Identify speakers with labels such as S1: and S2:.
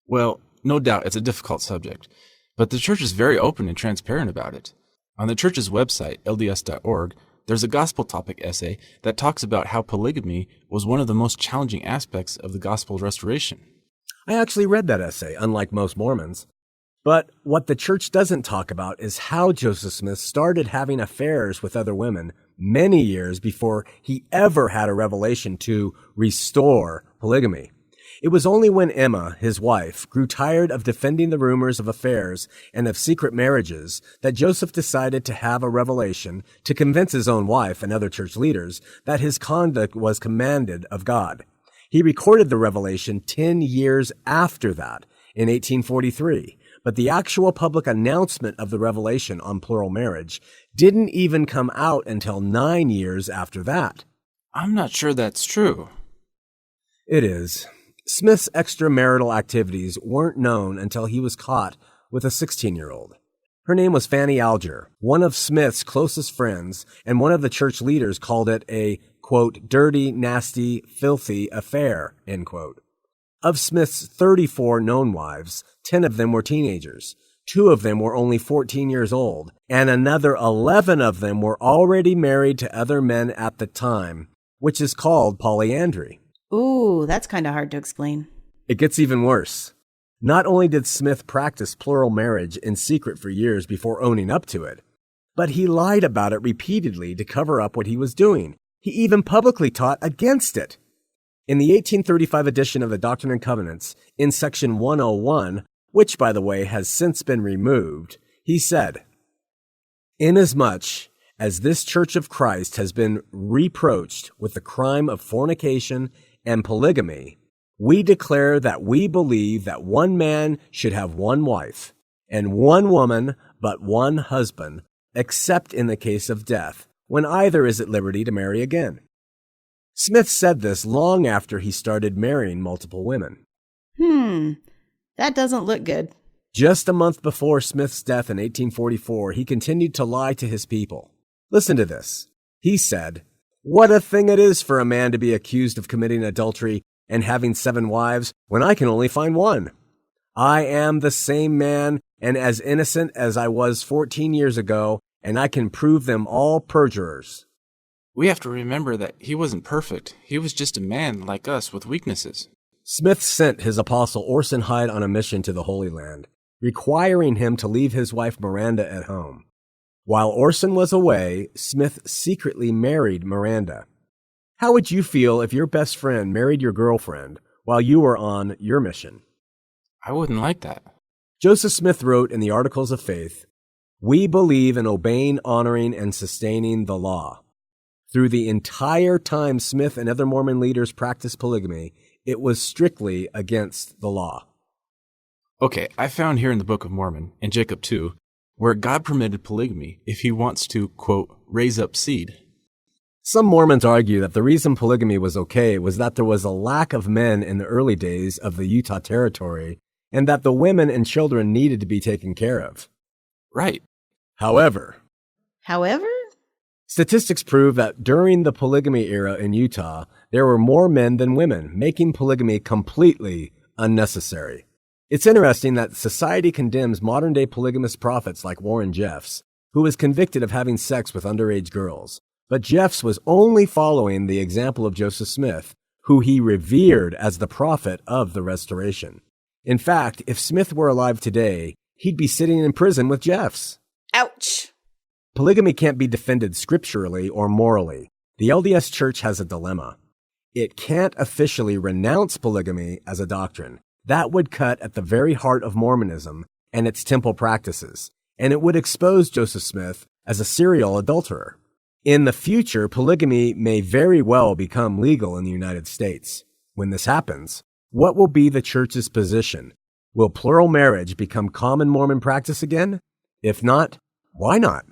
S1: Well, no doubt it's a difficult subject, but the church is very open and transparent about it. On the church's website, LDS.org, there's a gospel topic essay that talks about how polygamy was one of the most challenging aspects of the gospel restoration.
S2: I actually read that essay, unlike most Mormons. But what the church doesn't talk about is how Joseph Smith started having affairs with other women many years before he ever had a revelation to restore polygamy. It was only when Emma, his wife, grew tired of defending the rumors of affairs and of secret marriages that Joseph decided to have a revelation to convince his own wife and other church leaders that his conduct was commanded of God. He recorded the revelation 10 years after that, in 1843. But the actual public announcement of the revelation on plural marriage didn't even come out until 9 years after that.
S1: I'm not sure that's true.
S2: It is. Smith's extramarital activities weren't known until he was caught with a 16-year-old. Her name was Fanny Alger. One of Smith's closest friends and one of the church leaders called it a, quote, dirty, nasty, filthy affair, end quote. Of Smith's 34 known wives, 10 of them were teenagers. 2 of them were only 14 years old, and another 11 of them were already married to other men at the time, which is called polyandry.
S3: Ooh, that's kind of hard to explain.
S2: It gets even worse. Not only did Smith practice plural marriage in secret for years before owning up to it, but he lied about it repeatedly to cover up what he was doing. He even publicly taught against it. In the 1835 edition of the Doctrine and Covenants, in section 101, which, by the way, has since been removed, he said, "Inasmuch as this Church of Christ has been reproached with the crime of fornication and polygamy, we declare that we believe that one man should have one wife, and one woman but one husband, except in the case of death, when either is at liberty to marry again." Smith said this long after he started marrying multiple women.
S3: That doesn't look good.
S2: Just a month before Smith's death in 1844, he continued to lie to his people. Listen to this. He said, "What a thing it is for a man to be accused of committing adultery and having 7 wives when I can only find one. I am the same man and as innocent as I was 14 years ago, and I can prove them all perjurers."
S1: We have to remember that he wasn't perfect. He was just a man like us with weaknesses.
S2: Smith sent his apostle Orson Hyde on a mission to the Holy Land, requiring him to leave his wife Miranda at home. While Orson was away, Smith secretly married Miranda. How would you feel if your best friend married your girlfriend while you were on your mission?
S1: I wouldn't like that.
S2: Joseph Smith wrote in the Articles of Faith, "We believe in obeying, honoring, and sustaining the law." Through the entire time Smith and other Mormon leaders practiced polygamy, it was strictly against the law.
S1: Okay, I found here in the Book of Mormon, and Jacob too, where God permitted polygamy if he wants to, quote, raise up seed.
S2: Some Mormons argue that the reason polygamy was okay was that there was a lack of men in the early days of the Utah Territory and that the women and children needed to be taken care of.
S1: Right.
S2: However, statistics prove that during the polygamy era in Utah, there were more men than women, making polygamy completely unnecessary. It's interesting that society condemns modern-day polygamous prophets like Warren Jeffs, who was convicted of having sex with underage girls. But Jeffs was only following the example of Joseph Smith, who he revered as the prophet of the Restoration. In fact, if Smith were alive today, he'd be sitting in prison with Jeffs.
S3: Ouch.
S2: Polygamy can't be defended scripturally or morally. The LDS Church has a dilemma. It can't officially renounce polygamy as a doctrine. That would cut at the very heart of Mormonism and its temple practices, and it would expose Joseph Smith as a serial adulterer. In the future, polygamy may very well become legal in the United States. When this happens, what will be the church's position? Will plural marriage become common Mormon practice again? If not, why not?